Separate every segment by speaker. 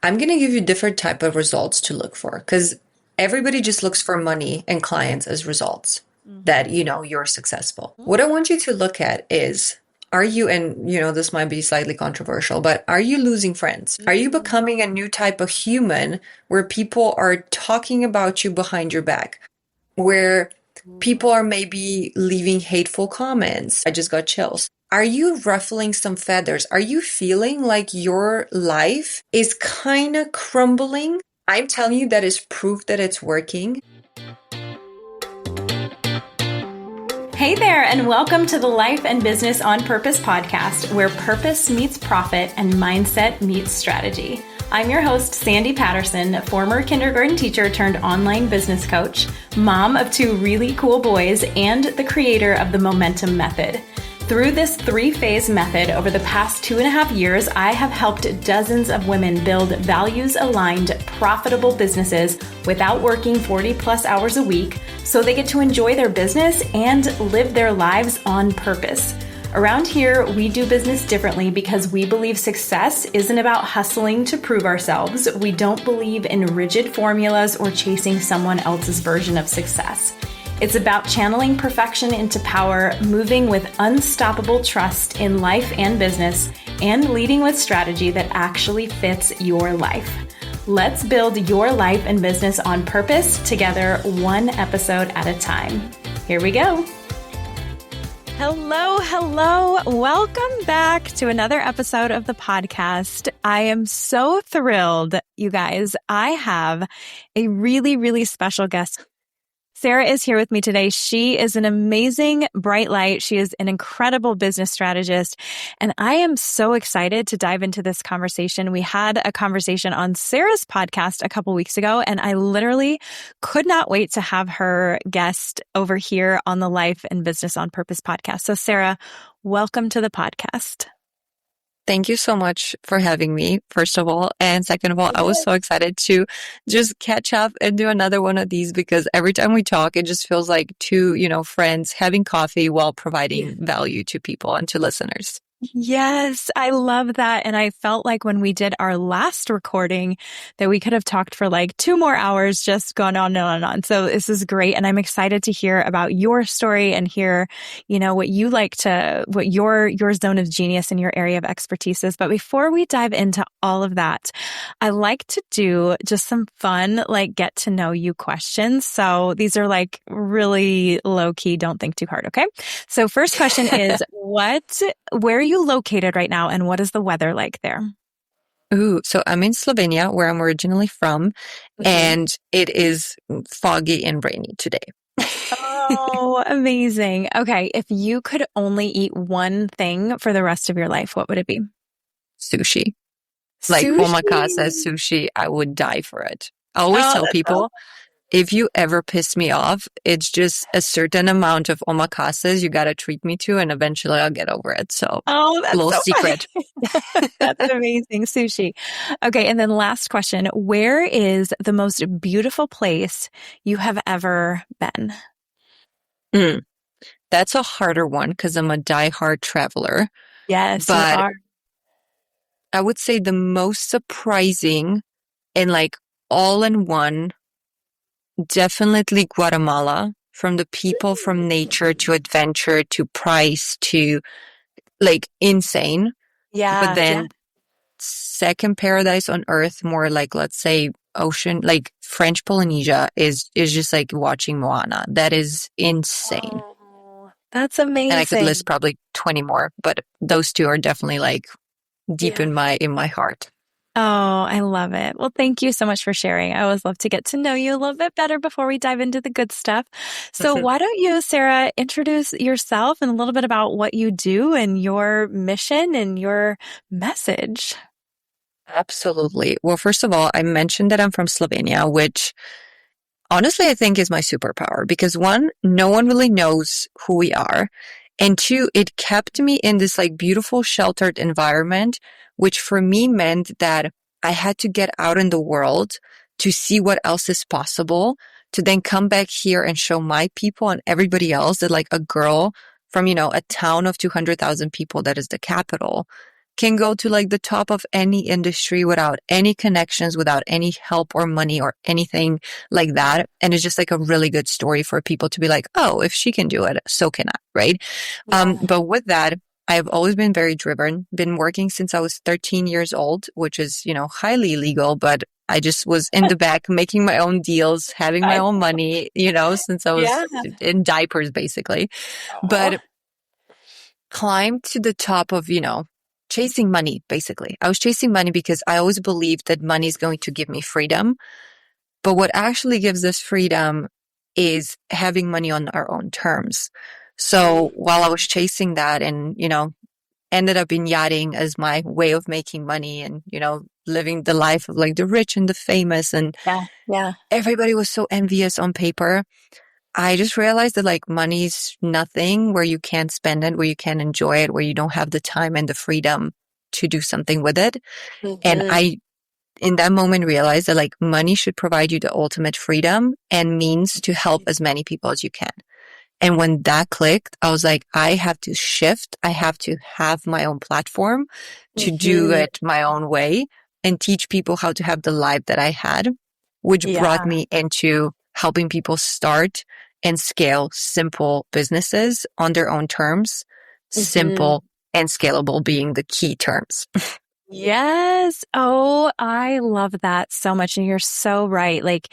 Speaker 1: I'm going to give you different type of results to look for because everybody just looks for money and clients as results that, you're successful. What I want you to look at is, are you, and this might be slightly controversial, but are you losing friends? Are you becoming a new type of human where people are talking about you behind your back? Where people are maybe leaving hateful comments. I just got chills. Are you ruffling some feathers? Are you feeling like your life is kind of crumbling? I'm telling you that is proof that it's working.
Speaker 2: Hey there, and welcome to the Life and Business on Purpose podcast, where purpose meets profit and mindset meets strategy. I'm your host, Sandy Patterson, former kindergarten teacher turned online business coach, mom of two really cool boys, and the creator of the Momentum Method. Through this 3-phase method over the past 2.5 years, I have helped dozens of women build values-aligned, profitable businesses without working 40 plus hours a week so they get to enjoy their business and live their lives on purpose. Around here, we do business differently because we believe success isn't about hustling to prove ourselves. We don't believe in rigid formulas or chasing someone else's version of success. It's about channeling perfection into power, moving with unstoppable trust in life and business, and leading with strategy that actually fits your life. Let's build your life and business on purpose together, one episode at a time. Here we go. Hello. Welcome back to another episode of the podcast. I am so thrilled, you guys. I have a really, really special guest. Sara is here with me today. She is an amazing bright light. She is an incredible business strategist. And I am so excited to dive into this conversation. We had a conversation on Sara's podcast a couple weeks ago, and I literally could not wait to have her guest over here on the Life and Business on Purpose podcast. So Sara, welcome to the podcast.
Speaker 1: Thank you so much for having me, first of all. And second of all, I was so excited to just catch up and do another one of these because every time we talk, it just feels like two, friends having coffee while providing value to people and to listeners.
Speaker 2: Yes, I love that. And I felt like when we did our last recording that we could have talked for like 2 more hours, just gone on and on and on. So this is great. And I'm excited to hear about your story and hear, what you like to, what your zone of genius and your area of expertise is. But before we dive into all of that, I like to do just some fun, like get to know you questions. So these are like really low key. Don't think too hard. Okay. So first question is where are you located right now and what is the weather like there?
Speaker 1: Ooh, so I'm in Slovenia, where I'm originally from, and it is foggy and rainy today.
Speaker 2: Oh, amazing. Okay. If you could only eat one thing for the rest of your life, what would it be?
Speaker 1: Sushi. Like omakase sushi, I would die for it. I always tell people, if you ever piss me off, it's just a certain amount of omakases you got to treat me to, and eventually I'll get over it. So,
Speaker 2: that's
Speaker 1: little
Speaker 2: so
Speaker 1: secret.
Speaker 2: That's amazing. Sushi. Okay. And then last question. Where is the most beautiful place you have ever been?
Speaker 1: That's a harder one because I'm a diehard traveler.
Speaker 2: Yes,
Speaker 1: but
Speaker 2: you are.
Speaker 1: I would say the most surprising and like all in one, definitely Guatemala. From the people, from nature to adventure to price to like insane.
Speaker 2: Yeah.
Speaker 1: But then second paradise on earth, more like, let's say ocean, like French Polynesia is just like watching Moana. That is insane.
Speaker 2: Oh, that's amazing.
Speaker 1: And I could list probably 20 more, but those two are definitely like deep in my heart.
Speaker 2: Oh, I love it. Well, thank you so much for sharing. I always love to get to know you a little bit better before we dive into the good stuff. So why don't you, Sara, introduce yourself and a little bit about what you do and your mission and your message?
Speaker 1: Absolutely. Well, first of all, I mentioned that I'm from Slovenia, which honestly I think is my superpower because one, no one really knows who we are. And two, it kept me in this like beautiful sheltered environment, which for me meant that I had to get out in the world to see what else is possible, to then come back here and show my people and everybody else that like a girl from, a town of 200,000 people that is the capital can go to like the top of any industry without any connections, without any help or money or anything like that. And it's just like a really good story for people to be like, oh, if she can do it, so can I, right?
Speaker 2: Yeah.
Speaker 1: But with that, I've always been very driven, been working since I was 13 years old, which is, highly illegal, but I just was in the back making my own deals, having my
Speaker 2: I,
Speaker 1: own money, since I was
Speaker 2: yeah.
Speaker 1: in diapers, basically.
Speaker 2: Aw.
Speaker 1: But climbed to the top of, chasing money, basically. I was chasing money because I always believed that money is going to give me freedom. But what actually gives us freedom is having money on our own terms. So while I was chasing that and, ended up in yachting as my way of making money and, living the life of like the rich and the famous, and
Speaker 2: Yeah. Yeah.
Speaker 1: everybody was so envious on paper. I just realized that like money's nothing where you can't spend it, where you can't enjoy it, where you don't have the time and the freedom to do something with it. And
Speaker 2: Mm-hmm.
Speaker 1: I, in that moment, realized that like money should provide you the ultimate freedom and means to help as many people as you can. And when that clicked, I was like, I have to shift. I have to have my own platform to do
Speaker 2: Mm-hmm.
Speaker 1: it my own way and teach people how to have the life that I had, which brought
Speaker 2: Yeah.
Speaker 1: me into helping people start and scale simple businesses on their own terms,
Speaker 2: Mm-hmm.
Speaker 1: simple and scalable being the key terms.
Speaker 2: Yes. Oh, I love that so much. And you're so right. Like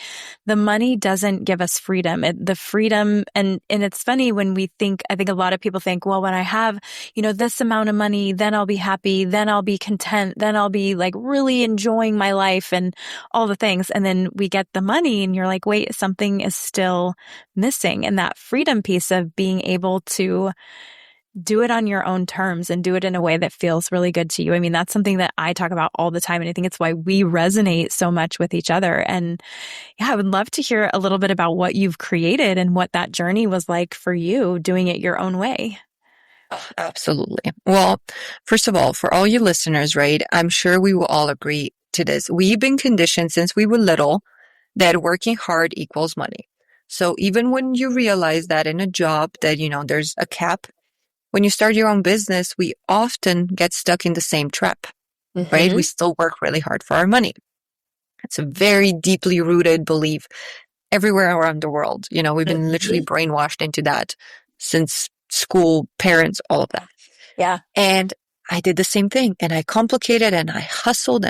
Speaker 2: the money doesn't give us freedom. The freedom and it's funny when I think a lot of people think, well, when I have, this amount of money, then I'll be happy, then I'll be content, then I'll be like really enjoying my life and all the things. And then we get the money and you're like, wait, something is still missing. And that freedom piece of being able to do it on your own terms and do it in a way that feels really good to you. I mean, that's something that I talk about all the time. And I think it's why we resonate so much with each other. And yeah, I would love to hear a little bit about what you've created and what that journey was like for you doing it your own way.
Speaker 1: Absolutely. Well, first of all, for all you listeners, right, I'm sure we will all agree to this. We've been conditioned since we were little that working hard equals money. So even when you realize that in a job that, there's a cap, when you start your own business, we often get stuck in the same trap, right? We
Speaker 2: Mm-hmm.
Speaker 1: still work really hard for our money. It's a very deeply rooted belief everywhere around the world. We've been literally
Speaker 2: Mm-hmm.
Speaker 1: brainwashed into that since school, parents, all of that.
Speaker 2: Yeah.
Speaker 1: And I did the same thing and I complicated and I hustled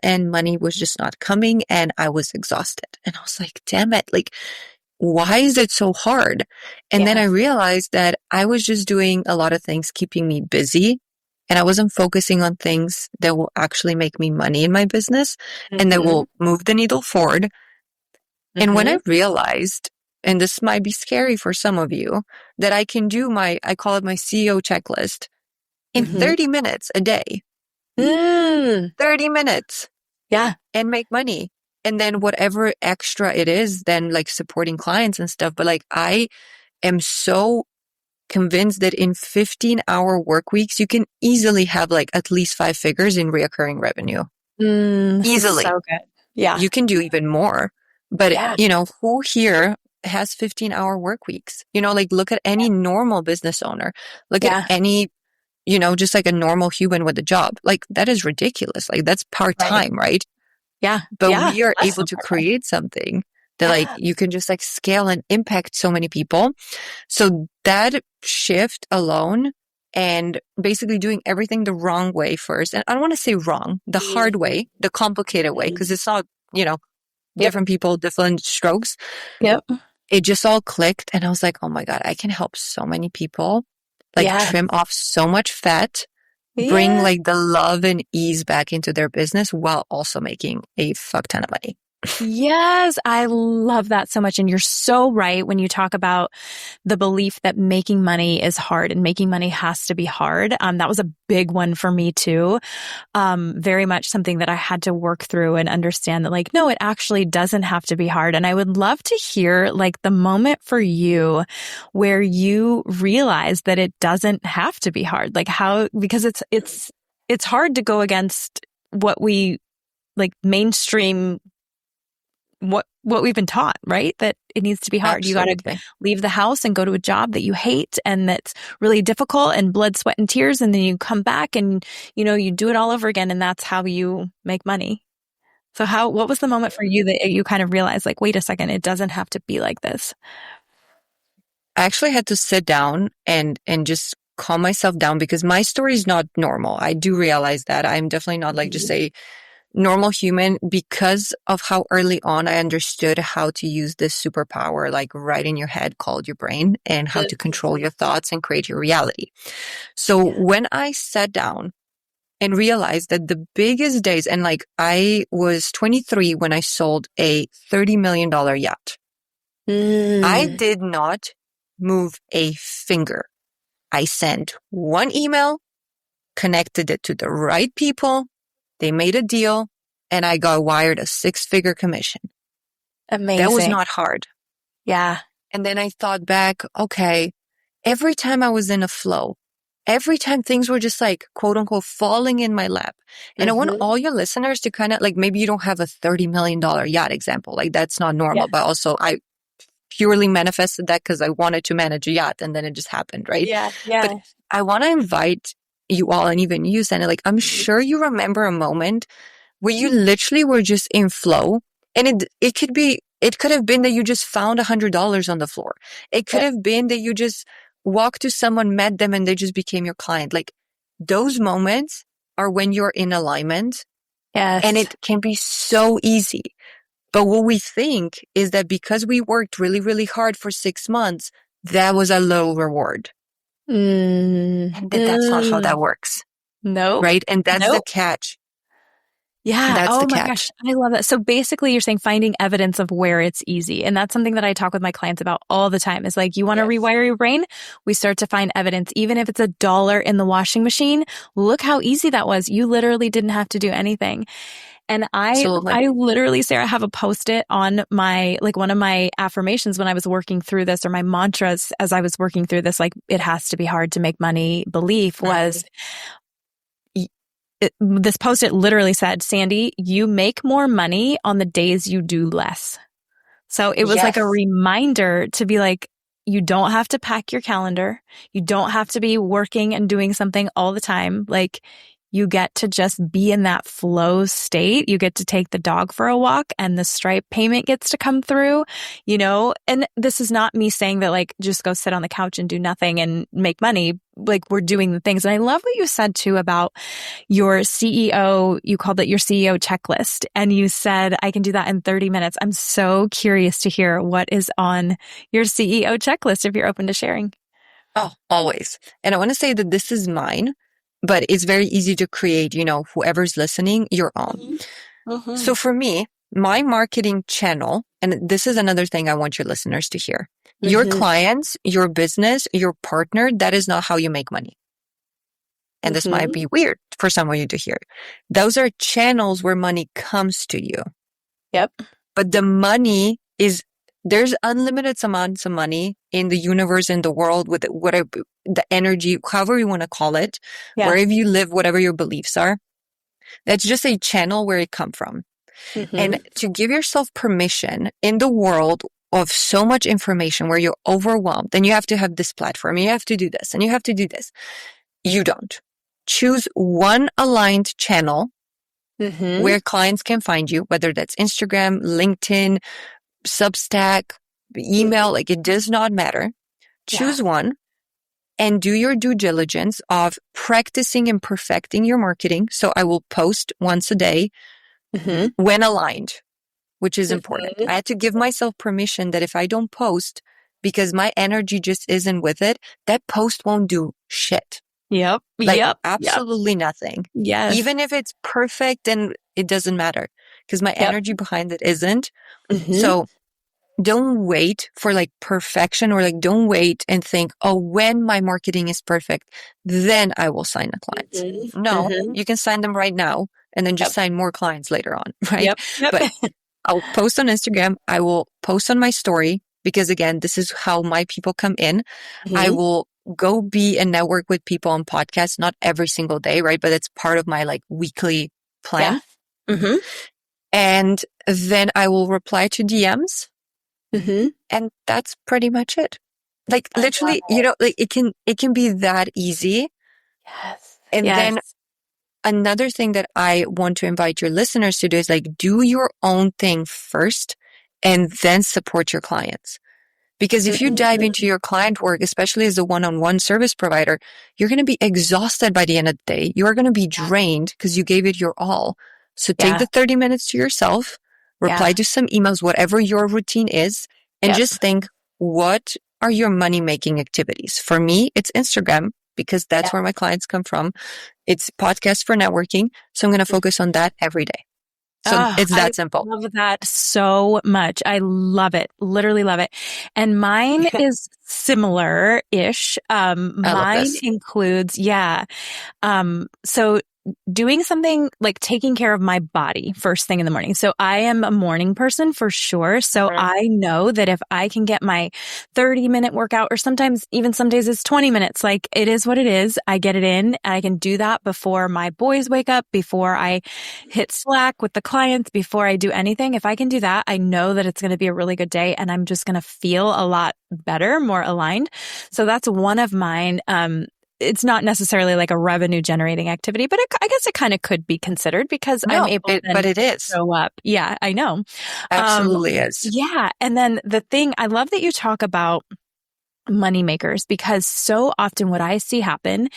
Speaker 1: and money was just not coming and I was exhausted. And I was like, damn it. Like, why is it so hard? And then
Speaker 2: Yeah.
Speaker 1: I realized that I was just doing a lot of things keeping me busy and I wasn't focusing on things that will actually make me money in my business and that
Speaker 2: Mm-hmm.
Speaker 1: will move the needle forward. And when
Speaker 2: Mm-hmm.
Speaker 1: I realized, and this might be scary for some of you, that I can do I call it my CEO checklist in
Speaker 2: Mm-hmm.
Speaker 1: 30 minutes a day,
Speaker 2: Mm.
Speaker 1: 30 minutes
Speaker 2: Yeah.
Speaker 1: and make money. And then whatever extra it is, then like supporting clients and stuff. But like I am so convinced that in 15-hour work weeks, you can easily have like at least 5 figures in reoccurring revenue.
Speaker 2: This is
Speaker 1: Easily.
Speaker 2: so good. Yeah.
Speaker 1: You can do even more. But,
Speaker 2: Yeah.
Speaker 1: who here has 15-hour work weeks? Like look at any normal business owner. Look at
Speaker 2: Yeah.
Speaker 1: any, just like a normal human with a job. Like that is ridiculous. Like that's
Speaker 2: Right.
Speaker 1: part-time, right?
Speaker 2: Yeah.
Speaker 1: But
Speaker 2: Yeah.
Speaker 1: we are
Speaker 2: Less
Speaker 1: able
Speaker 2: than
Speaker 1: to
Speaker 2: part-time.
Speaker 1: create something that like
Speaker 2: Yeah.
Speaker 1: you can just like scale and impact so many people. So that shift alone and basically doing everything the wrong way first. And I don't want to say wrong, the hard way, the complicated way, because it's not,
Speaker 2: Yep.
Speaker 1: different people, different strokes.
Speaker 2: Yep.
Speaker 1: It just all clicked. And I was like, oh my God, I can help so many people, like
Speaker 2: Yeah.
Speaker 1: trim off so much fat, bring
Speaker 2: Yeah.
Speaker 1: like the love and ease back into their business while also making a fuck ton of money.
Speaker 2: Yes, I love that so much. And you're so right when you talk about the belief that making money is hard and making money has to be hard. That was a big one for me too. Very much something that I had to work through and understand that like, no, it actually doesn't have to be hard. And I would love to hear like the moment for you where you realize that it doesn't have to be hard. Like how, because it's hard to go against what we like mainstream what we've been taught, right? That it needs to be hard. You got to
Speaker 1: Absolutely.
Speaker 2: leave the house and go to a job that you hate and that's really difficult and blood, sweat, and tears. And then you come back and, you do it all over again. And that's how you make money. So what was the moment for you that you kind of realized, like, wait a second, it doesn't have to be like this?
Speaker 1: I actually had to sit down and just calm myself down because my story is not normal. I do realize that. I'm definitely not like just a normal human because of how early on I understood how to use this superpower, like right in your head called your brain, and how to control your thoughts and create your reality. So when I sat down and realized that the biggest days, and like I was 23 when I sold a $30 million yacht. I did not move a finger. I sent one email, connected it to the right people. They made a deal and I got wired a 6-figure commission.
Speaker 2: Amazing.
Speaker 1: That was not hard.
Speaker 2: Yeah.
Speaker 1: And then I thought back, okay, every time I was in a flow, every time things were just like, quote unquote, falling in my lap. And I want all your listeners to kind of like, maybe you don't have a $30 million yacht example. Like that's not normal, but also I purely manifested that because I wanted to manage a yacht and then it just happened, right?
Speaker 2: Yeah.
Speaker 1: But I want to invite you all, and even you, Sandy, like I'm sure you remember a moment where you literally were just in flow, and it could have been that you just found $100 on the floor. It could have been that you just walked to someone, met them, and they just became your client. Like those moments are when you're in alignment.
Speaker 2: Yes.
Speaker 1: And it can be so easy. But what we think is that because we worked really, really hard for 6 months, that was a low reward. And that's not how that works.
Speaker 2: No.
Speaker 1: Right? And that's the catch.
Speaker 2: Yeah.
Speaker 1: That's
Speaker 2: oh
Speaker 1: the
Speaker 2: my
Speaker 1: catch.
Speaker 2: gosh. I love that. So basically you're saying finding evidence of where it's easy. And that's something that I talk with my clients about all the time is like, you want to rewire your brain? We start to find evidence. Even if it's $1 in the washing machine, look how easy that was. You literally didn't have to do anything. And I literally, Sarah, have a Post-it on one of my affirmations when I was working through this, or my mantras as I was working through this, like it has to be hard to make money belief was, this Post-it literally said, Sandy, you make more money on the days you do less. So it was like a reminder to be like, you don't have to pack your calendar. You don't have to be working and doing something all the time. Like you get to just be in that flow state. You get to take the dog for a walk and the Stripe payment gets to come through, and this is not me saying that like, just go sit on the couch and do nothing and make money. Like we're doing the things. And I love what you said too about your CEO, you called it your CEO checklist. And you said, I can do that in 30 minutes. I'm so curious to hear what is on your CEO checklist if you're open to sharing.
Speaker 1: Oh, always. And I want to say that this is mine, but it's very easy to create, whoever's listening, your own. So for me, my marketing channel, and this is another thing I want your listeners to hear. Your clients, your business, your partner, that is not how you make money. And this might be weird for some of you to hear. Those are channels where money comes to you.
Speaker 2: Yep.
Speaker 1: But the money there's unlimited amounts of money in the universe, in the world, with whatever the energy, however you want to call it, wherever you live, whatever your beliefs are. That's just a channel where it come from. And to give yourself permission in the world of so much information where you're overwhelmed, then you have to have this platform, you have to do this, and you have to do this. You don't. Choose one aligned channel where clients can find you, whether that's Instagram, LinkedIn, Substack, email, like it does not matter. Choose one and do your due diligence of practicing and perfecting your marketing. So I will post once a day when aligned, which is important. I had to give myself permission that if I don't post because my energy just isn't with it, that post won't do shit.
Speaker 2: Yep.
Speaker 1: Absolutely nothing.
Speaker 2: Yes.
Speaker 1: Even if it's perfect, then it doesn't matter because my energy behind it isn't. So don't wait for like perfection, or like don't wait and think, oh, when my marketing is perfect, then I will sign the clients. No, you can sign them right now and then just sign more clients later on, right? But I'll post on Instagram. I will post on my story because again, this is how my people come in. I will go be and network with people on podcasts, not every single day, right? But it's part of my like weekly plan. And then I will reply to DMs.
Speaker 2: Mm-hmm.
Speaker 1: And that's pretty much it. Like
Speaker 2: I love
Speaker 1: literally, you know, like it can be that easy.
Speaker 2: Yes.
Speaker 1: And
Speaker 2: Yes.
Speaker 1: then another thing that I want to invite your listeners to do is like do your own thing first and then support your clients. Because if you dive into your client work, especially as a one-on-one service provider, you're going to be exhausted by the end of the day. You're going to be drained because you gave it your all. So take
Speaker 2: Yeah.
Speaker 1: the 30 minutes to yourself, reply
Speaker 2: Yeah.
Speaker 1: to some emails, whatever your routine is, and
Speaker 2: Yep.
Speaker 1: just think, what are your money-making activities? For me, it's Instagram because that's
Speaker 2: Yeah.
Speaker 1: where my clients come from. It's podcast for networking. So I'm going to focus on that every day. So
Speaker 2: Oh,
Speaker 1: it's
Speaker 2: I
Speaker 1: that simple.
Speaker 2: love that so much. I love it. Literally love it. And mine is similar-ish.
Speaker 1: I love
Speaker 2: Mine
Speaker 1: this.
Speaker 2: includes, so doing something like taking care of my body first thing in the morning. So I am a morning person for sure. So I know that if I can get my 30-minute workout, or sometimes even some days it's 20 minutes, like it is what it is. I get it in and I can do that before my boys wake up, before I hit Slack with the clients, before I do anything. If I can do that, I know that it's going to be a really good day and I'm just going to feel a lot better, more aligned. So that's one of mine. It's not necessarily like a revenue generating activity, but I guess it kind of could be considered because I'm able to
Speaker 1: But
Speaker 2: then
Speaker 1: it is.
Speaker 2: show up. Yeah, I know.
Speaker 1: Absolutely is.
Speaker 2: Yeah. And then the thing, I love that you talk about money makers, because so often what I see happen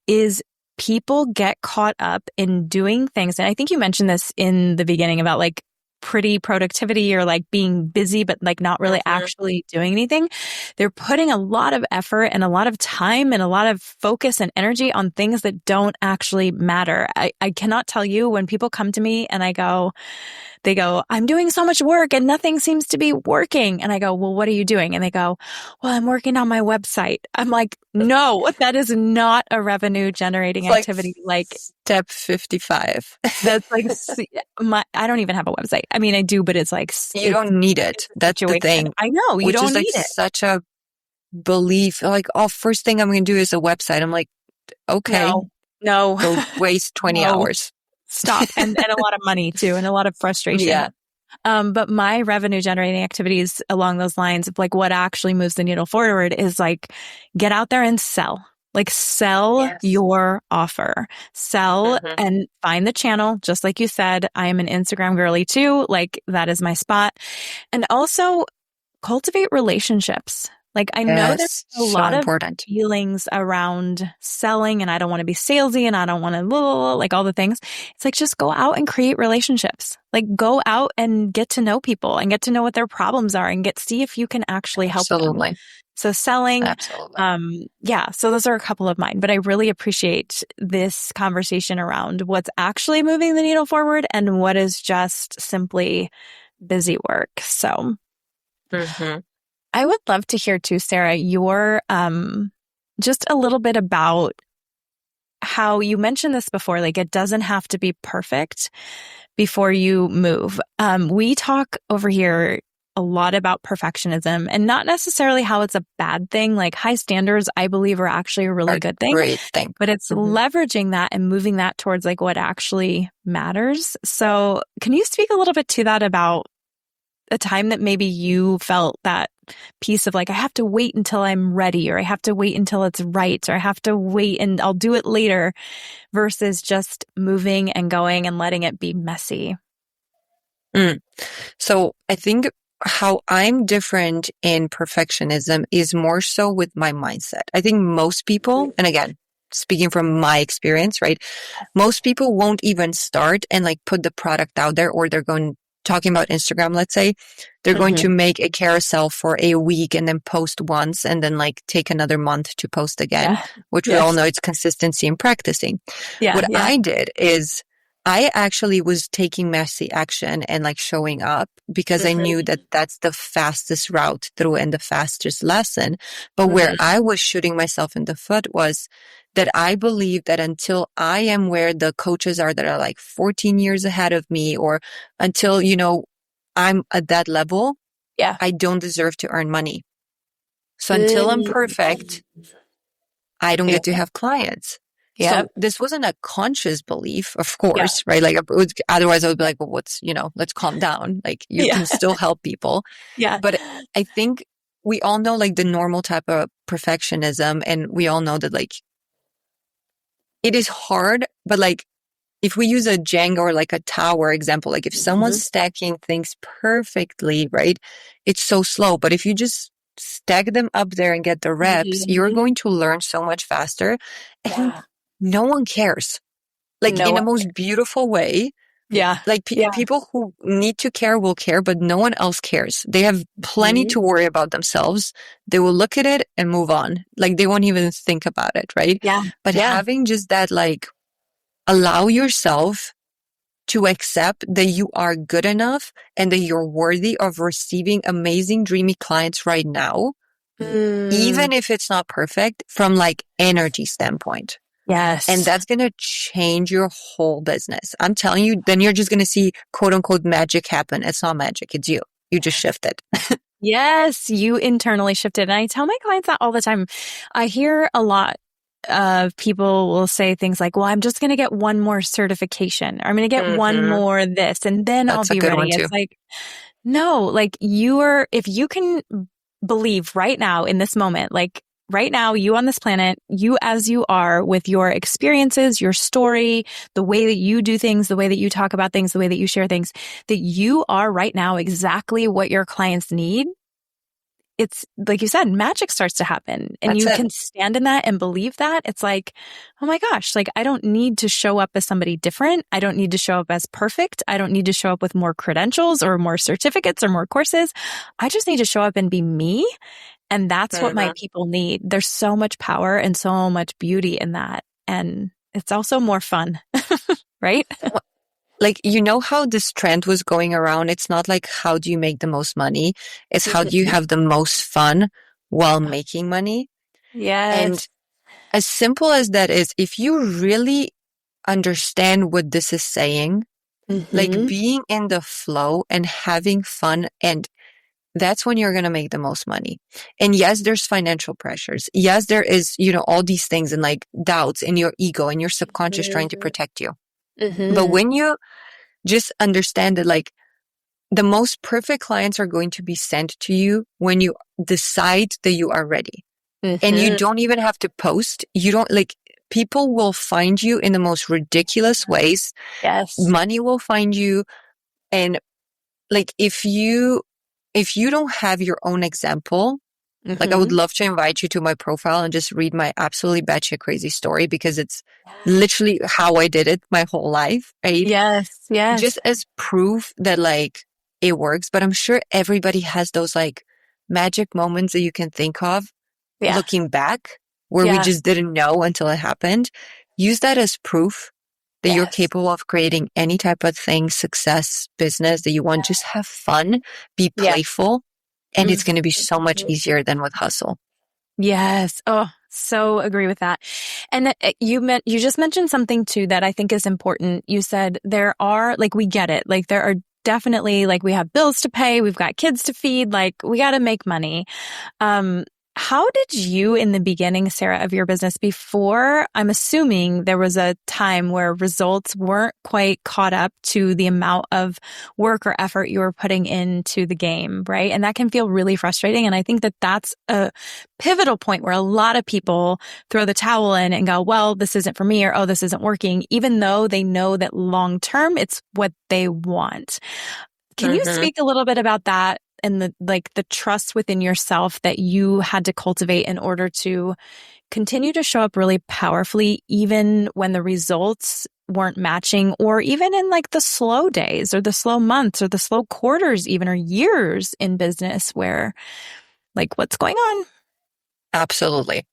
Speaker 2: is people get caught up in doing things. And I think you mentioned this in the beginning about like pretty productivity, or like being busy, but like not really actually doing anything. They're putting a lot of effort and a lot of time and a lot of focus and energy on things that don't actually matter. I cannot tell you, when people come to me and they go, I'm doing so much work and nothing seems to be working. And I go, well, what are you doing? And they go, well, I'm working on my website. I'm like, no, that is not a revenue generating
Speaker 1: It's
Speaker 2: activity. Like
Speaker 1: step 55.
Speaker 2: that's like I don't even have a website. I mean, I do, but it's like,
Speaker 1: You don't need it. That's the
Speaker 2: situation.
Speaker 1: thing.
Speaker 2: I know you
Speaker 1: Which
Speaker 2: don't
Speaker 1: is like
Speaker 2: need it.
Speaker 1: such a belief. Like, oh, first thing I'm going to do is a website. I'm like, okay,
Speaker 2: No,
Speaker 1: go waste 20
Speaker 2: no,
Speaker 1: hours.
Speaker 2: stop. And a lot of money too, and a lot of frustration.
Speaker 1: Yeah.
Speaker 2: But my revenue generating activities along those lines of like what actually moves the needle forward is like get out there and sell. Like sell your offer, sell and find the channel. Just like you said, I am an Instagram girly too. Like that is my spot. And also cultivate relationships. Like I know there's a
Speaker 1: So
Speaker 2: lot of
Speaker 1: important.
Speaker 2: feelings around selling, and I don't want to be salesy and I don't want to like all the things. It's like just go out and create relationships. Like go out and get to know people and get to know what their problems are and see if you can actually help them.
Speaker 1: Absolutely.
Speaker 2: So selling,
Speaker 1: Absolutely.
Speaker 2: so those are a couple of mine, but I really appreciate this conversation around what's actually moving the needle forward and what is just simply busy work. So I would love to hear too, Sarah, your just a little bit about how you mentioned this before, like it doesn't have to be perfect before you move. We talk over here a lot about perfectionism, and not necessarily how it's a bad thing. Like high standards, I believe, are actually a really good thing.
Speaker 1: Great thing.
Speaker 2: But it's leveraging that and moving that towards like what actually matters. So can you speak a little bit to that about a time that maybe you felt that piece of like, I have to wait until I'm ready, or I have to wait until it's right, or I have to wait and I'll do it later, versus just moving and going and letting it be messy?
Speaker 1: So I think how I'm different in perfectionism is more so with my mindset. I think most people, and again, speaking from my experience, right? Most people won't even start and like put the product out there, or they're talking about Instagram, let's say, they're going to make a carousel for a week and then post once and then like take another month to post again, which we all know it's consistency and practicing. What I did is I actually was taking messy action and like showing up because I knew that that's the fastest route through and the fastest lesson. But where I was shooting myself in the foot was that I believe that until I am where the coaches are that are like 14 years ahead of me, or until, you know, I'm at that level, I don't deserve to earn money. So until I'm perfect, I don't get to have clients.
Speaker 2: Yep.
Speaker 1: So this wasn't a conscious belief, of
Speaker 2: Yeah.
Speaker 1: course, right? Like otherwise I would be like, well, let's calm down. Like you
Speaker 2: Yeah.
Speaker 1: can still help people.
Speaker 2: Yeah.
Speaker 1: But I think we all know like the normal type of perfectionism, and we all know that like it is hard, but like if we use a Jenga or like a tower example, like if someone's stacking things perfectly, right, it's so slow. But if you just stack them up there and get the reps, you're
Speaker 2: Mhm.
Speaker 1: going to learn so much faster. And
Speaker 2: Yeah.
Speaker 1: no one cares. Like
Speaker 2: No
Speaker 1: in the
Speaker 2: one
Speaker 1: most
Speaker 2: cares.
Speaker 1: beautiful way,
Speaker 2: Yeah.
Speaker 1: like
Speaker 2: Yeah.
Speaker 1: people who need to care will care, but no one else cares. They have plenty
Speaker 2: Mhm.
Speaker 1: to worry about themselves. They will look at it and move on. Like they won't even think about it, right?
Speaker 2: Yeah.
Speaker 1: But
Speaker 2: Yeah.
Speaker 1: having just that, like, allow yourself to accept that you are good enough and that you're worthy of receiving amazing, dreamy clients right now,
Speaker 2: Mm.
Speaker 1: even if it's not perfect from like energy standpoint. And
Speaker 2: Yes.
Speaker 1: that's going to change your whole business. I'm telling you, then you're just going to see quote unquote magic happen. It's not magic. It's you. You just shift it.
Speaker 2: Yes, you internally shifted. And I tell my clients that all the time. I hear a lot of people will say things like, well, I'm just going to get one more certification, or I'm going to get one
Speaker 1: Mm-hmm.
Speaker 2: more this, and then I'll
Speaker 1: That's a
Speaker 2: be
Speaker 1: good one
Speaker 2: ready.
Speaker 1: too.
Speaker 2: It's like, no, like if you can believe right now in this moment, like right now, you on this planet, you as you are with your experiences, your story, the way that you do things, the way that you talk about things, the way that you share things, that you are right now exactly what your clients need. It's like you said, magic starts to happen, and
Speaker 1: That's
Speaker 2: you
Speaker 1: it.
Speaker 2: can stand in that and believe that. It's like, oh my gosh, like I don't need to show up as somebody different. I don't need to show up as perfect. I don't need to show up with more credentials or more certificates or more courses. I just need to show up and be me. And that's what my
Speaker 1: Mm-hmm.
Speaker 2: people need. There's so much power and so much beauty in that. And it's also more fun, right?
Speaker 1: Like, you know how this trend was going around? It's not like how do you make the most money? It's how do you have the most fun while making money? And
Speaker 2: Yes.
Speaker 1: as simple as that is, if you really understand what this is saying, like
Speaker 2: Mm-hmm.
Speaker 1: being in the flow and having fun, and that's when you're going to make the most money. And yes, there's financial pressures. Yes, there is, all these things and like doubts in your ego and your subconscious trying to protect you. But
Speaker 2: Mm-hmm.
Speaker 1: when you just understand that like the most perfect clients are going to be sent to you when you decide that you are ready. And you
Speaker 2: Mm-hmm.
Speaker 1: don't even have to post. You don't like people will find you in the most ridiculous ways.
Speaker 2: Yes.
Speaker 1: Money will find you. And like if you don't have your own example, like I would
Speaker 2: Mm-hmm.
Speaker 1: love to invite you to my profile and just read my absolutely batshit crazy story because it's literally how I did it my whole life, right?
Speaker 2: Yes. Yes.
Speaker 1: Just as proof that like it works. But I'm sure everybody has those like magic moments that you can think of
Speaker 2: Yeah.
Speaker 1: looking back where we
Speaker 2: Yeah.
Speaker 1: just didn't know until it happened. Use that as proof that you're
Speaker 2: Yes.
Speaker 1: capable of creating any type of thing, success, business that you want. Just have fun, be
Speaker 2: Yeah.
Speaker 1: playful, and it's
Speaker 2: Mhm.
Speaker 1: going to be so much easier than with hustle.
Speaker 2: Yes. Oh, so agree with that. And you just mentioned something too that I think is important. You said there are, like, we get it. Like there are definitely, like, we have bills to pay, we've got kids to feed, like we got to make money. Um, how did you in the beginning, Sara, of your business before, I'm assuming there was a time where results weren't quite caught up to the amount of work or effort you were putting into the game, right? And that can feel really frustrating. And I think that that's a pivotal point where a lot of people throw the towel in and go, well, this isn't for me, or, oh, this isn't working, even though they know that long term it's what they want. Can you
Speaker 1: Mm-hmm.
Speaker 2: speak a little bit about that and the trust within yourself that you had to cultivate in order to continue to show up really powerfully, even when the results weren't matching, or even in like the slow days or the slow months or the slow quarters, even, or years in business where like, what's going on?
Speaker 1: Absolutely.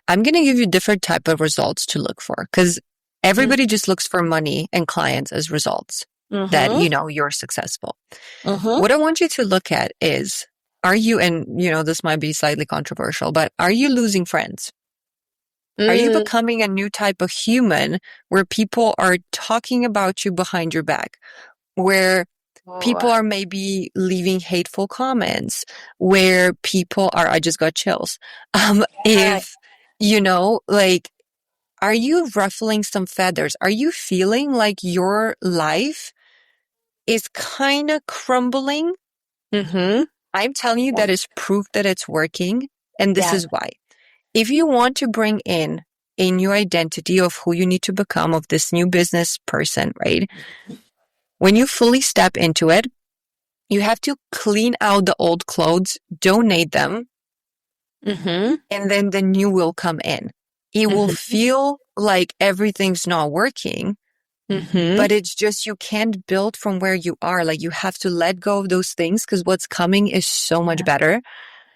Speaker 1: I'm going to give you different type of results to look for because everybody just looks for money and clients as results that,
Speaker 2: Mm-hmm.
Speaker 1: you're successful.
Speaker 2: Mm-hmm.
Speaker 1: What I want you to look at is, are you, and this might be slightly controversial, but are you losing friends? Are you
Speaker 2: Mm.
Speaker 1: becoming a new type of human where people are talking about you behind your back, where people
Speaker 2: Oh,
Speaker 1: are maybe leaving hateful comments, where people are, I just got chills.
Speaker 2: yeah.
Speaker 1: If, like are you ruffling some feathers? Are you feeling like your life is kind of crumbling?
Speaker 3: Mm-hmm.
Speaker 1: I'm telling you that is proof that it's working. And this
Speaker 3: Yeah.
Speaker 1: is why. If you want to bring in a new identity of who you need to become, of this new business person, right? When you fully step into it, you have to clean out the old clothes, donate them,
Speaker 3: Mm-hmm.
Speaker 1: and then the new will come in. It will feel like everything's not working,
Speaker 3: Mm-hmm.
Speaker 1: but it's just you can't build from where you are. Like you have to let go of those things because what's coming is so much better.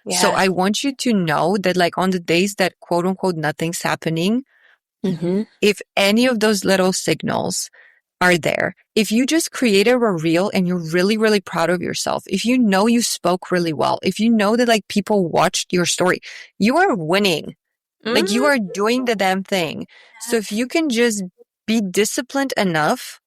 Speaker 1: So
Speaker 3: Yeah.
Speaker 1: I want you to know that like on the days that quote unquote nothing's happening,
Speaker 3: Mm-hmm.
Speaker 1: if any of those little signals are there, if you just created a reel and you're really, really proud of yourself, if you know you spoke really well, if you know that like people watched your story, you are winning. Like you
Speaker 3: Mm-hmm.
Speaker 1: are doing the damn thing. So if you can just be disciplined enough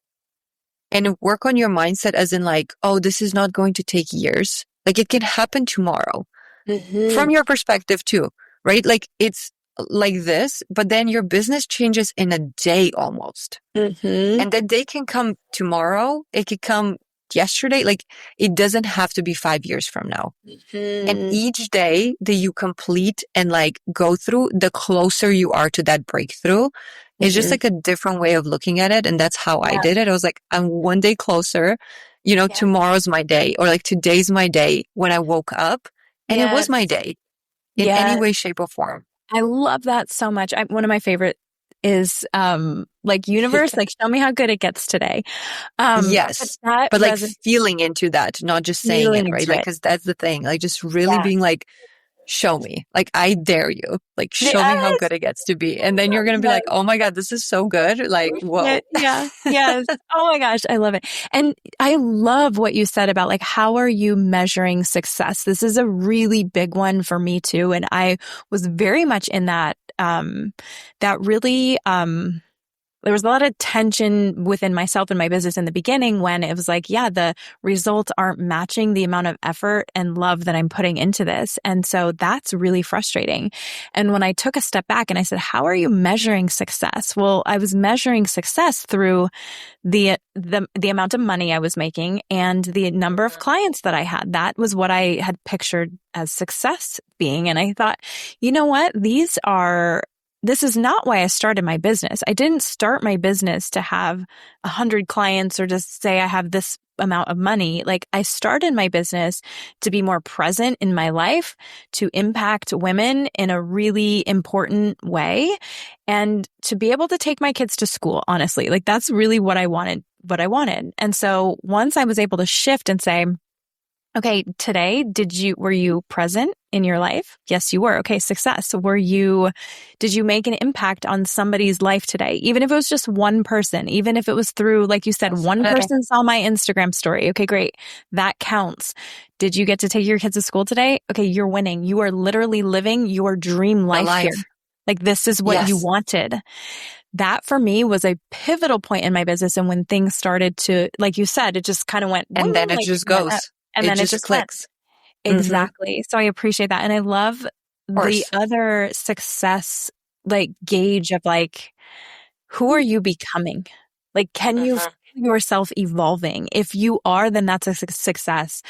Speaker 1: and work on your mindset as in like, oh, this is not going to take years. Like it can happen tomorrow
Speaker 3: Mm-hmm.
Speaker 1: from your perspective too, right? Like it's like this, but then your business changes in a day almost.
Speaker 3: Mm-hmm.
Speaker 1: And that day can come tomorrow. It could come yesterday. Like it doesn't have to be 5 years from now. And
Speaker 3: Mm-hmm.
Speaker 1: each day that you complete and like go through, the closer you are to that breakthrough. It's just
Speaker 3: Mm-hmm.
Speaker 1: like a different way of looking at it. And that's how I
Speaker 3: Yeah.
Speaker 1: did it. I was like, I'm one day closer, you know,
Speaker 3: Yeah.
Speaker 1: tomorrow's my day, or like today's my day when I woke up and it was
Speaker 3: Yes.
Speaker 1: my day in any
Speaker 3: Yes.
Speaker 1: way, shape or form.
Speaker 2: I love that so much. One of my favorite is like universe, like show me how good it gets today. But
Speaker 1: Yes.
Speaker 2: that
Speaker 1: But like
Speaker 2: resonates
Speaker 1: feeling into that, not just saying it,
Speaker 2: feeling
Speaker 1: right?
Speaker 2: into
Speaker 1: Like,
Speaker 2: it.
Speaker 1: cause that's the thing. Like just really
Speaker 3: Yeah.
Speaker 1: being like, show me, like, I dare you, like, show me how
Speaker 3: Yes.
Speaker 1: good it gets to be. And then you're going to be
Speaker 3: Yes.
Speaker 1: like, oh my God, this is so good. Like, whoa.
Speaker 2: Yeah. Yes. Oh my gosh. I love it. And I love what you said about like, how are you measuring success? This is a really big one for me too. And I was very much in that really, there was a lot of tension within myself and my business in the beginning when it was like, yeah, the results aren't matching the amount of effort and love that I'm putting into this. And so that's really frustrating. And when I took a step back and I said, how are you measuring success? Well, I was measuring success through the amount of money I was making and the number of clients that I had. That was what I had pictured as success being. And I thought, you know what? This is not why I started my business. I didn't start my business to have 100 clients or just say I have this amount of money. Like I started my business to be more present in my life, to impact women in a really important way, and to be able to take my kids to school, honestly. Like that's really what I wanted. And so once I was able to shift and say, okay, today, were you present in your life? Yes, you were. Okay, success. Did you make an impact on somebody's life today? Even if it was just one person, even if it was through, like you said, one person saw my Instagram story. Okay, great. That counts. Did you get to take your kids to school today? Okay, you're winning. You are literally living your dream life here. Like this is what you wanted. That for me was a pivotal point in my business. And when things started to, like you said, it just kind of went,
Speaker 1: And then it
Speaker 2: like,
Speaker 1: just goes.
Speaker 2: and then it just
Speaker 1: clicks.
Speaker 2: went. Exactly. So I appreciate that. And I love the other success, like gauge of like, who are you becoming? Like, can you feel yourself evolving? If you are, then that's a success.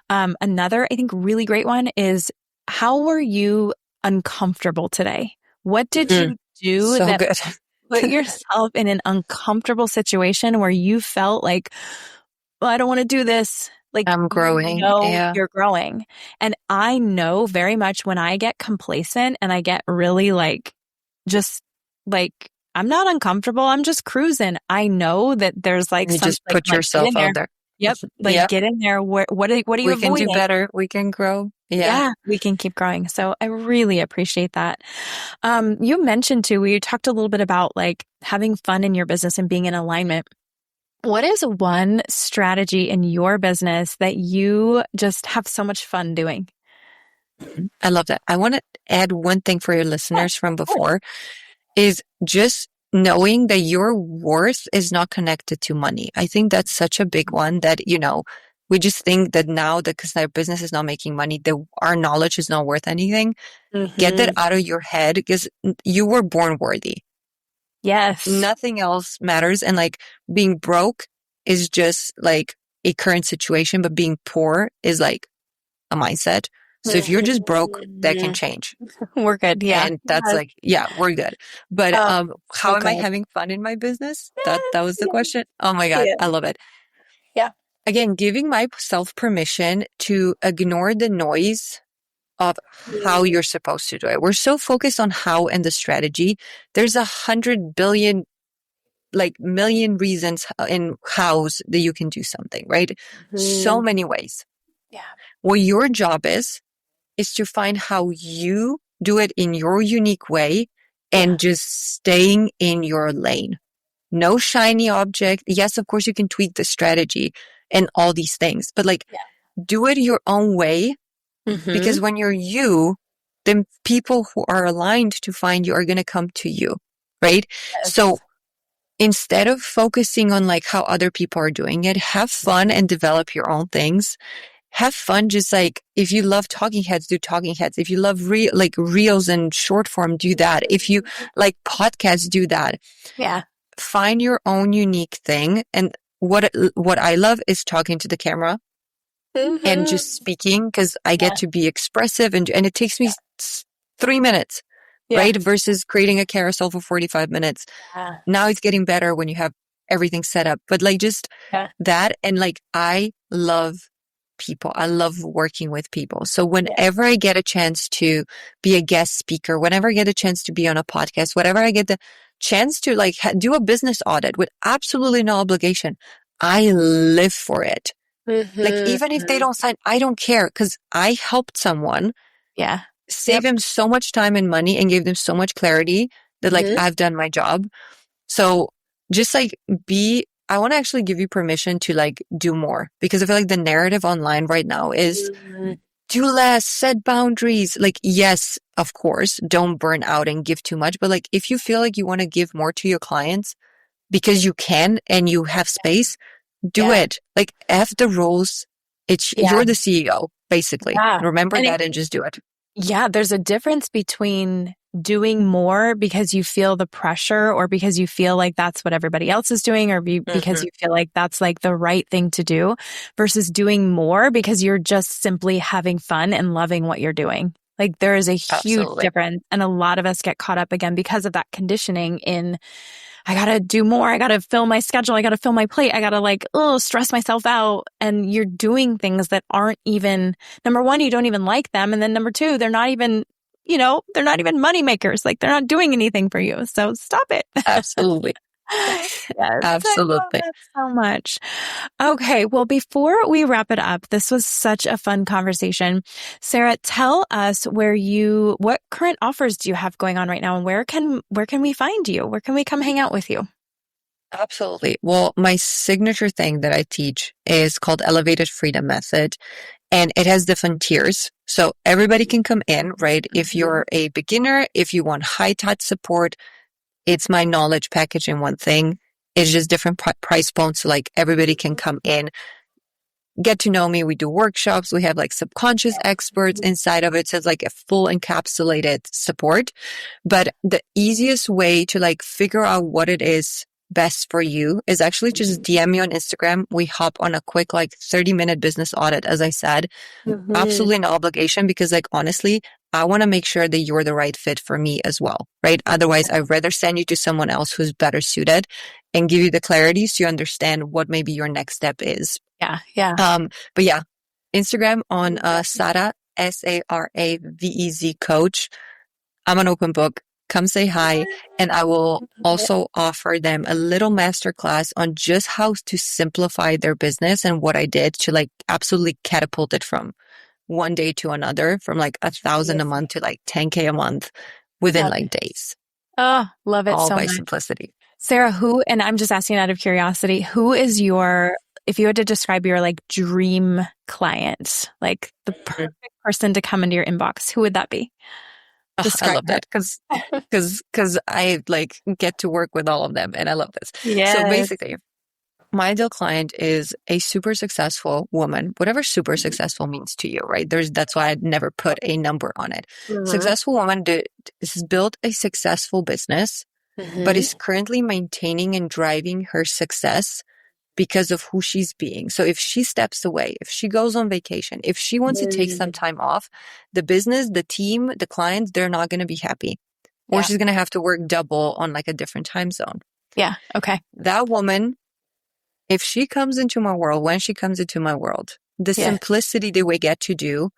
Speaker 2: Another, I think, really great one is how were you uncomfortable today? What did you do
Speaker 1: so
Speaker 2: that
Speaker 1: good.
Speaker 2: put yourself in an uncomfortable situation where you felt like, well, I don't want to do this. Like
Speaker 1: I'm growing.
Speaker 2: You're growing. And I know very much when I get complacent and I get really like, just like, I'm not uncomfortable. I'm just cruising. I know that there's like
Speaker 1: you just put yourself out there.
Speaker 2: Yep. Like get in there. What are you avoiding?
Speaker 1: We can do better. We can grow. Yeah.
Speaker 2: We can keep growing. So I really appreciate that. You mentioned too, you talked a little bit about like having fun in your business and being in alignment. What is one strategy in your business that you just have so much fun doing?
Speaker 1: I love that. I want to add one thing for your listeners from before is just knowing that your worth is not connected to money. I think that's such a big one that, you know, we just think that now that because our business is not making money, that our knowledge is not worth anything. Get that out of your head because you were born worthy.
Speaker 3: Yes.
Speaker 1: Nothing else matters. And like being broke is just like a current situation, but being poor is like a mindset. So if you're just broke, that can change.
Speaker 3: We're good. Yeah.
Speaker 1: And that's like, yeah, we're good. But how
Speaker 3: So
Speaker 1: am I
Speaker 3: good.
Speaker 1: having fun in my business? That was the question. Oh my God,
Speaker 3: Yeah.
Speaker 1: I love it.
Speaker 3: Yeah.
Speaker 1: Again, giving myself permission to ignore the noise of how you're supposed to do it. We're so focused on how and the strategy. There's 100 billion, like million reasons in hows that you can do something, right? So many ways.
Speaker 3: Yeah.
Speaker 1: What your job is to find how you do it in your unique way and just staying in your lane. No shiny object. Yes, of course you can tweak the strategy and all these things, but like do it your own way because when you're you, then people who are aligned to find you are going to come to you, right?
Speaker 3: Yes.
Speaker 1: So instead of focusing on like how other people are doing it, have fun and develop your own things. Have fun. Just like if you love talking heads, do talking heads. If you love like reels and short form, do that. If you like podcasts, do that.
Speaker 3: Yeah.
Speaker 1: Find your own unique thing. And what I love is talking to the camera and just speaking because I get to be expressive and it takes me 3 minutes, right? Versus creating a carousel for 45 minutes. Now it's getting better when you have everything set up, but like just that. And like, I love people. I love working with people. So whenever I get a chance to be a guest speaker, whenever I get a chance to be on a podcast, whenever I get the chance to like do a business audit with absolutely no obligation, I live for it. Like even if they don't sign, I don't care because I helped someone save him so much time and money and gave them so much clarity that like I've done my job. So just like I want to actually give you permission to like do more because I feel like the narrative online right now is do less, set boundaries. Like, yes, of course, don't burn out and give too much. But like, if you feel like you want to give more to your clients because you can and you have space, do it. Like, F the rules. You're the CEO, basically. Remember that and just do it.
Speaker 3: Yeah, there's a difference between doing more because you feel the pressure or because you feel like that's what everybody else is doing or because you feel like that's like the right thing to do versus doing more because you're just simply having fun and loving what you're doing. Like there is a huge difference. And a lot of us get caught up again because of that conditioning in I got to do more. I got to fill my schedule. I got to fill my plate. I got to like, stress myself out. And you're doing things that aren't even, number one, you don't even like them. And then number two, they're not even, they're not even money makers. Like they're not doing anything for you. So stop it.
Speaker 1: Absolutely.
Speaker 3: Yes,
Speaker 1: absolutely.
Speaker 3: I love that so much. Okay. Well, before we wrap it up, this was such a fun conversation. Sara, tell us what current offers do you have going on right now and where can we find you? Where can we come hang out with you?
Speaker 1: Absolutely. Well, my signature thing that I teach is called Elevated Freedom Method, and it has different tiers. So everybody can come in, right? If you're a beginner, if you want high touch support, it's my knowledge package in one thing. It's just different price points. So like everybody can come in, get to know me. We do workshops. We have like subconscious experts inside of it. So it's like a full encapsulated support. But the easiest way to like figure out what it is best for you is actually just DM me on Instagram. We hop on a quick like 30-minute business audit. As I said, absolutely no obligation because like honestly, I want to make sure that you're the right fit for me as well, right? Otherwise, I'd rather send you to someone else who's better suited and give you the clarity so you understand what maybe your next step is.
Speaker 3: Yeah.
Speaker 1: But yeah, Instagram on Sara, SARAVEZ coach. I'm an open book. Come say hi. And I will also offer them a little masterclass on just how to simplify their business and what I did to like absolutely catapult it from one day to another, from like 1,000 a month to like 10K a month within like days.
Speaker 3: Oh, love it
Speaker 1: all
Speaker 3: so
Speaker 1: by
Speaker 3: much.
Speaker 1: simplicity.
Speaker 3: Sara, and I'm just asking out of curiosity, who is if you had to describe your like dream client, like the perfect person to come into your inbox, who would that be?
Speaker 1: I love that because I like get to work with all of them and I love this.
Speaker 3: Yes.
Speaker 1: So basically, my ideal client is a super successful woman, whatever super successful means to you, right? That's why I'd never put a number on it. Successful woman has built a successful business but is currently maintaining and driving her success because of who she's being. So if she steps away, if she goes on vacation, if she wants to take some time off, the business, the team, the clients, they're not going to be happy. Or she's going to have to work double on like a different time zone.
Speaker 3: Yeah. Okay.
Speaker 1: That woman, if she comes into my world, when she comes into my world, the simplicity that we get to do,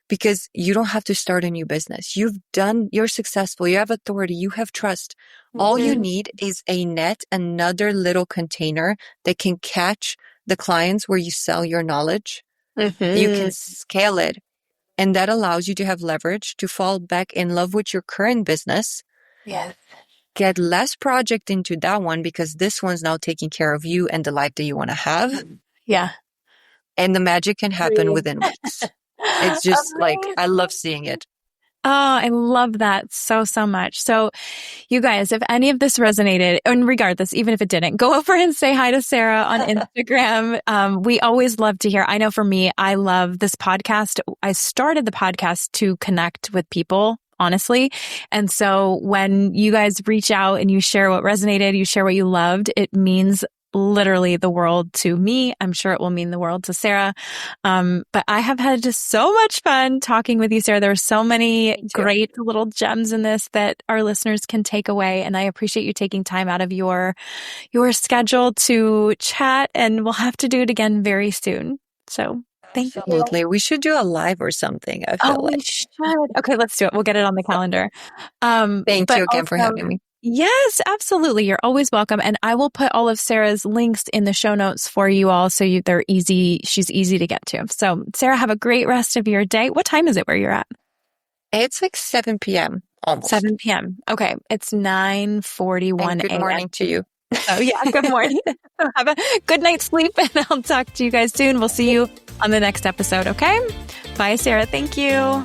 Speaker 1: because you don't have to start a new business. You're successful, you have authority, you have trust. All you need is a net, another little container that can catch the clients where you sell your knowledge. You can scale it. And that allows you to have leverage to fall back in love with your current business.
Speaker 3: Yes.
Speaker 1: Get less project into that one because this one's now taking care of you and the life that you want to have.
Speaker 3: Yeah.
Speaker 1: And the magic can happen within weeks. It's just like, I love seeing it.
Speaker 3: Oh, I love that so much. So you guys, if any of this resonated, and regardless, even if it didn't, go over and say hi to Sara on Instagram. We always love to hear. I know for me, I love this podcast. I started the podcast to connect with people, honestly. And so when you guys reach out and you share what resonated, you share what you loved, it means literally the world to me. I'm sure it will mean the world to Sara. But I have had just so much fun talking with you, Sara. There are so many great little gems in this that our listeners can take away. And I appreciate you taking time out of your schedule to chat, and we'll have to do it again very soon. So thank you.
Speaker 1: Absolutely. We should do a live or something. I feel like
Speaker 3: we should. Okay, let's do it. We'll get it on the calendar.
Speaker 1: Thank you again for having me.
Speaker 3: Yes, absolutely. You're always welcome. And I will put all of Sara's links in the show notes for you all so they're easy. She's easy to get to. So Sara, have a great rest of your day. What time is it where you're at?
Speaker 1: It's like 7 p.m. almost.
Speaker 3: 7 p.m. Okay. It's 9:41 a.m.
Speaker 1: Good morning to you.
Speaker 3: Oh yeah. Good morning. Have a good night's sleep, and I'll talk to you guys soon. We'll see you on the next episode. Okay. Bye, Sara. Thank you.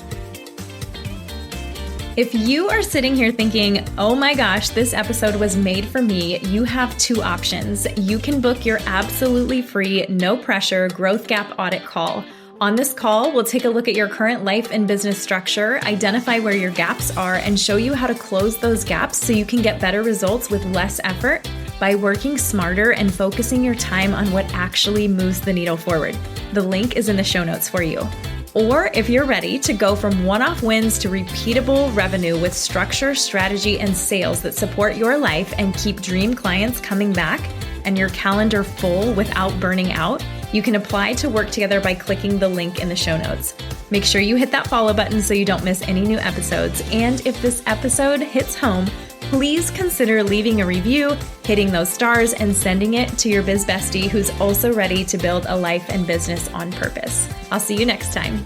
Speaker 2: If you are sitting here thinking, oh my gosh, this episode was made for me, you have two options. You can book your absolutely free, no pressure growth gap audit call. On this call, we'll take a look at your current life and business structure, identify where your gaps are, and show you how to close those gaps so you can get better results with less effort by working smarter and focusing your time on what actually moves the needle forward. The link is in the show notes for you. Or if you're ready to go from one-off wins to repeatable revenue with structure, strategy, and sales that support your life and keep dream clients coming back and your calendar full without burning out, you can apply to work together by clicking the link in the show notes. Make sure you hit that follow button so you don't miss any new episodes. And if this episode hits home, please consider leaving a review, hitting those stars, and sending it to your biz bestie who's also ready to build a life and business on purpose. I'll see you next time.